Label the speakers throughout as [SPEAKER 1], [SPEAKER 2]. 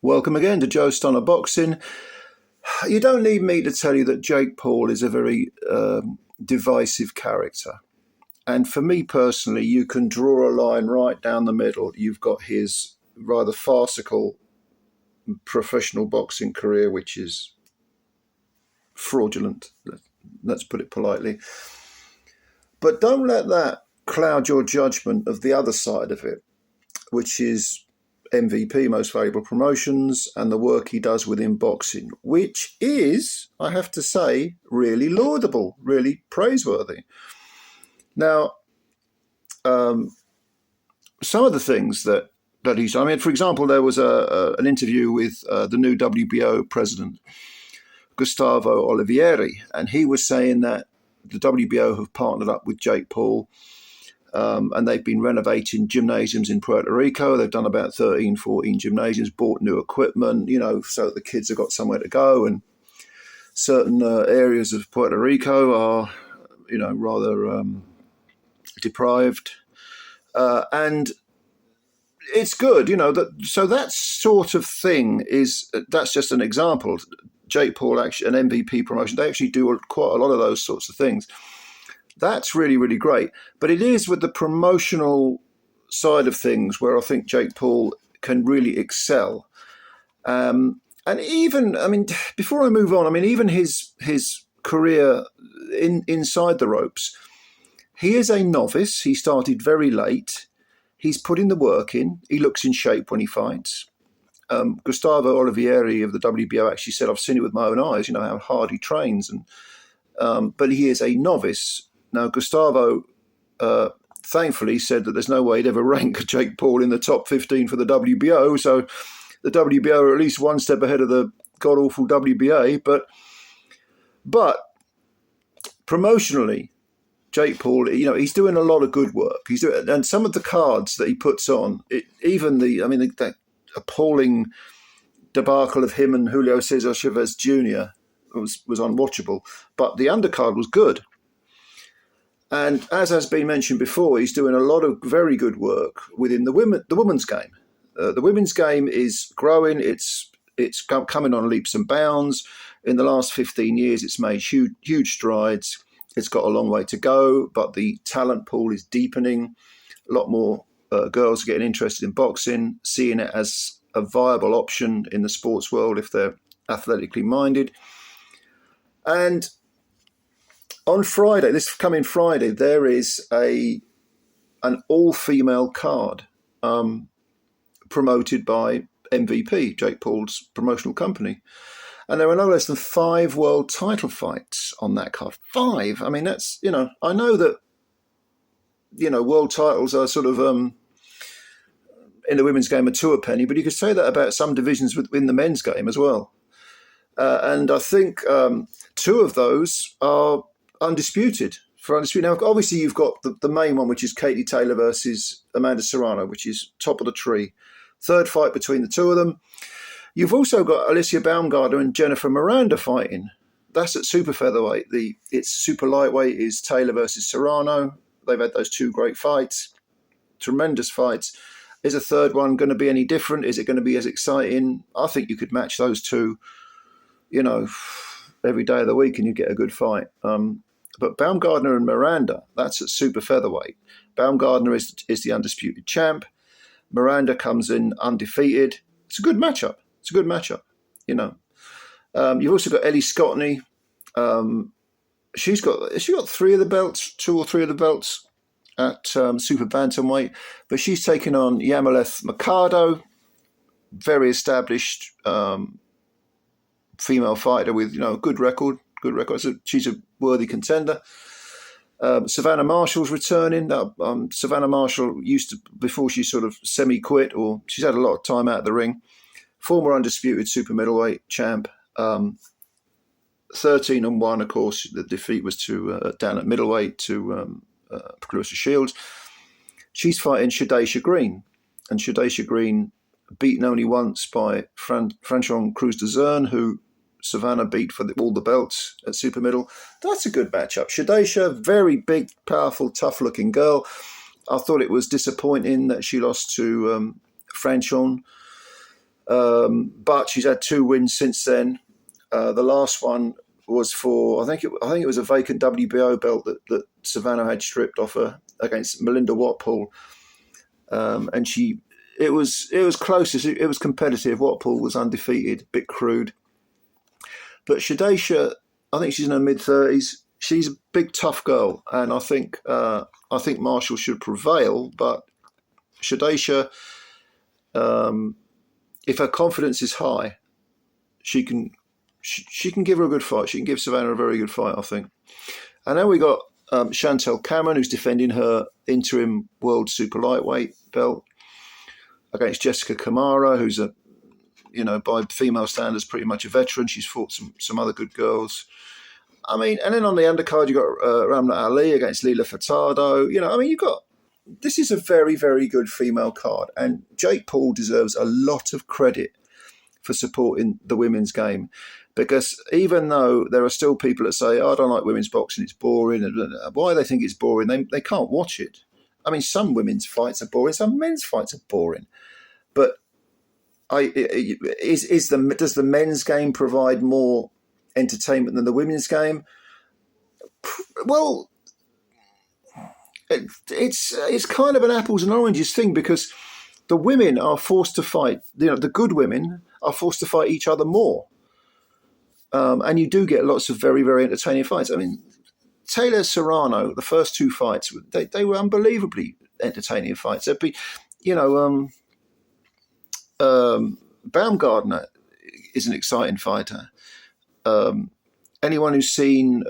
[SPEAKER 1] Welcome again to Joe Stunner Boxing. You don't need me to tell you that Jake Paul is a very divisive character. And for me personally, you can draw a line right down the middle. You've got his rather farcical professional boxing career, which is fraudulent, let's put it politely. But don't let that cloud your judgment of the other side of it, which is MVP, Most Valuable Promotions, and the work he does within boxing, which is, I have to say, really laudable, really praiseworthy. Now, some of the things that he's, I mean, for example, there was an interview with the new WBO president, Gustavo Olivieri, and he was saying that the WBO have partnered up with Jake Paul, and they've been renovating gymnasiums in Puerto Rico. They've done about 13, 14 gymnasiums, bought new equipment, so that the kids have got somewhere to go. And certain areas of Puerto Rico are, rather deprived. And it's good, so that sort of thing that's just an example. Jake Paul, actually, an MVP promotion, they actually do quite a lot of those sorts of things. That's really, really great. But it is with the promotional side of things where I think Jake Paul can really excel. And even, before I move on, even his career inside the ropes, he is a novice. He started very late. He's putting the work in. He looks in shape when he fights. Gustavo Olivieri of the WBO actually said, I've seen it with my own eyes, how hard he trains. But he is a novice. Now, Gustavo, thankfully, said that there's no way he'd ever rank Jake Paul in the top 15 for the WBO. So the WBO are at least one step ahead of the god-awful WBA. But promotionally, Jake Paul, he's doing a lot of good work. And some of the cards that he puts on, that appalling debacle of him and Julio Cesar Chavez Jr. was unwatchable. But the undercard was good. And as has been mentioned before, he's doing a lot of very good work within the women's game. The women's game is growing. It's coming on leaps and bounds. In the last 15 years, it's made huge strides. It's got a long way to go, but the talent pool is deepening. A lot more girls are getting interested in boxing, seeing it as a viable option in the sports world if they're athletically minded. And on Friday, this coming Friday, there is an all-female card promoted by MVP, Jake Paul's promotional company. And there are no less than 5 world title fights on that card. 5. That's, I know that, world titles are sort of, in the women's game, are 2 a penny, but you could say that about some divisions within the men's game as well. And I think 2 of those are undisputed. Now, obviously, you've got the main one, which is Katie Taylor versus Amanda Serrano, which is top of the tree. 3rd fight between the 2 of them. You've also got Alicia Baumgardner and Jennifer Miranda fighting. That's at super featherweight. It's super lightweight is Taylor versus Serrano. They've had those 2 great fights, tremendous fights. Is a 3rd one going to be any different? Is it going to be as exciting? I think you could match those 2, every day of the week and you get a good fight. But Baumgardner and Miranda, that's at super featherweight. Baumgardner is the undisputed champ. Miranda comes in undefeated. It's a good matchup. You've also got Ellie Scottney. She's got 3 of the belts, 2 or 3 of the belts at super bantamweight, but she's taking on Yamaleth Mercado, very established female fighter with good record. So she's a worthy contender. Savannah Marshall's returning. Savannah Marshall used to, before she sort of semi-quit, or she's had a lot of time out of the ring. Former undisputed super middleweight champ. 13-1, of course. The defeat was to down at middleweight to Clarissa Shields. She's fighting Shadaisha Green, and Shadaisha Green beaten only once by Franchon Cruz de Zern, who Savannah beat for all the belts at super middle. That's a good matchup. Shadaisha, very big, powerful, tough-looking girl. I thought it was disappointing that she lost to Franchon. But she's had 2 wins since then. The last one was for, I think it was a vacant WBO belt that Savannah had stripped off her against Melinda Watpool, and it was close. It was competitive. Watpool was undefeated, a bit crude, but Shadesha, I think she's in her mid-30s. She's a big, tough girl, and I think Marshall should prevail. But Shadesha, if her confidence is high, she can give her a good fight. She can give Savannah a very good fight, I think. And then we got Chantel Cameron, who's defending her interim world super lightweight belt against Jessica Kamara, who's by female standards, pretty much a veteran. She's fought some other good girls. I mean, and then on the undercard, you got Ramla Ali against Lila Furtado. This is a very, very good female card, and Jake Paul deserves a lot of credit for supporting the women's game, because even though there are still people that say, I don't like women's boxing, it's boring, and why they think it's boring, they can't watch it. I mean, some women's fights are boring, some men's fights are boring, but does the men's game provide more entertainment than the women's game? Well, it's kind of an apples and oranges thing, because the women are forced to fight. The good women are forced to fight each other more, and you do get lots of very, very entertaining fights. I mean, Taylor Serrano, the first 2 fights, they were unbelievably entertaining fights. There'd be, Baumgardner is an exciting fighter. Anyone who's seen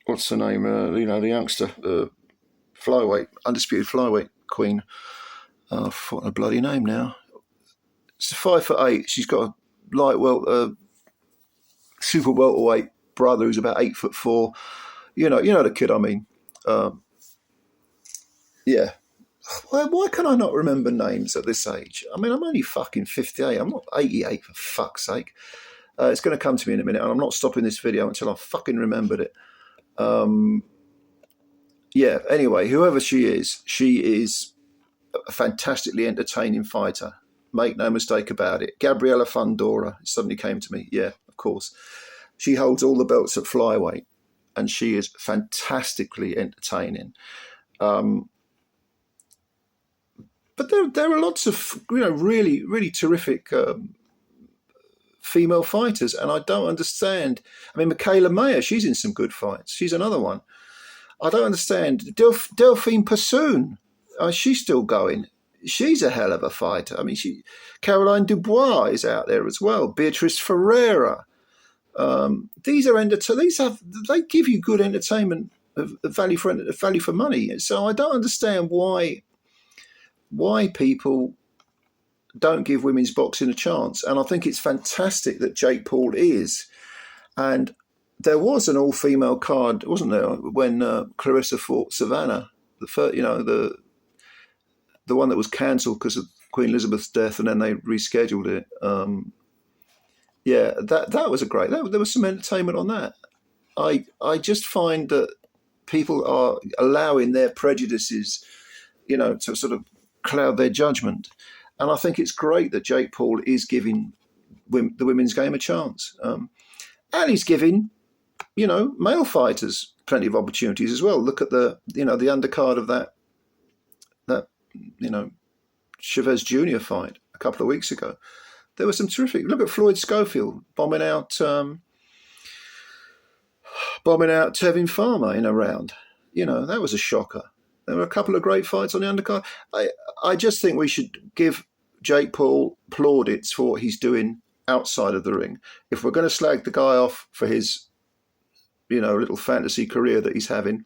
[SPEAKER 1] what's her name? The youngster, undisputed flyweight queen. I've forgotten her bloody name now. She's 5'8". She's got a super welterweight brother who's about 8'4". You know the kid I mean. Yeah. Why can I not remember names at this age? I mean, I'm only fucking 58. I'm not 88, for fuck's sake. It's going to come to me in a minute, and I'm not stopping this video until I've fucking remembered it. Anyway, whoever she is a fantastically entertaining fighter. Make no mistake about it. Gabriela Fundora suddenly came to me. Yeah, of course. She holds all the belts at flyweight, and she is fantastically entertaining. But there are lots of really, really terrific female fighters, and I don't understand. I mean, Michaela Mayer, she's in some good fights. She's another one. I don't understand. Delphine Passoon, she's still going. She's a hell of a fighter. I mean, Caroline Dubois is out there as well. Beatrice Ferreira. These they give you good entertainment, value for money. So I don't understand why people don't give women's boxing a chance. And I think it's fantastic that Jake Paul is. And there was an all-female card, wasn't there, when Clarissa fought Savannah, the first, the one that was cancelled because of Queen Elizabeth's death, and then they rescheduled it. That was a great. There was some entertainment on that. I just find that people are allowing their prejudices, to sort of cloud their judgment. And I think it's great that Jake Paul is giving the women's game a chance. And he's giving, male fighters plenty of opportunities as well. Look at the undercard of that Chavez Jr. fight a couple of weeks ago. There was some terrific. Look at Floyd Schofield bombing out Tevin Farmer in a round. That was a shocker. There were a couple of great fights on the undercard. I just think we should give Jake Paul plaudits for what he's doing outside of the ring. If we're going to slag the guy off for his, little fantasy career that he's having,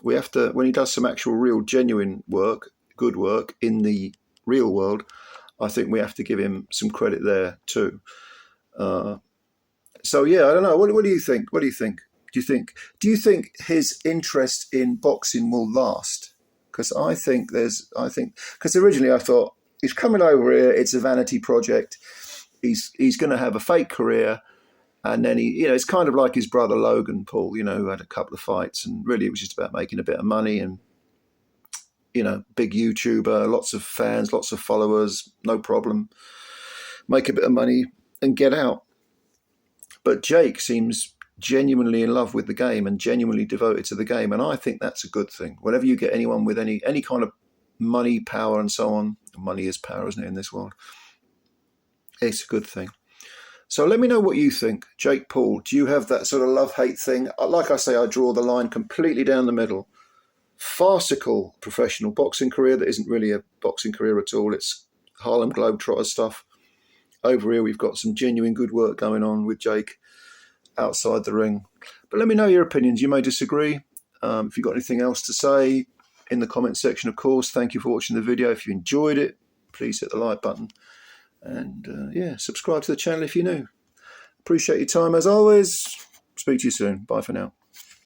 [SPEAKER 1] we have to, when he does some actual real genuine work, good work in the real world, I think we have to give him some credit there too. I don't know. What do you think? What do you think? Do you think his interest in boxing will last? Because because originally I thought he's coming over here. It's a vanity project. He's going to have a fake career, and then it's kind of like his brother Logan Paul, who had a couple of fights, and really it was just about making a bit of money. And you know, big YouTuber, lots of fans, lots of followers, no problem. Make a bit of money and get out. But Jake seems genuinely in love with the game and genuinely devoted to the game, and I think that's a good thing. Whenever you get anyone with any kind of money, power, and so on, money is power, isn't it, in this world? It's a good thing. So let me know what you think. Jake Paul, do you have that sort of love-hate thing? Like I say, I draw the line completely down the middle. Farcical professional boxing career that isn't really a boxing career at all. It's Harlem Globetrotter stuff. Over here, we've got some genuine good work going on with Jake outside the ring. But let me know your opinions. You may disagree. If you've got anything else to say in the comment section, of course. Thank you for watching the video. If you enjoyed it, please hit the like button. And yeah, subscribe to the channel if you're new. Appreciate your time as always. Speak to you soon. Bye for now.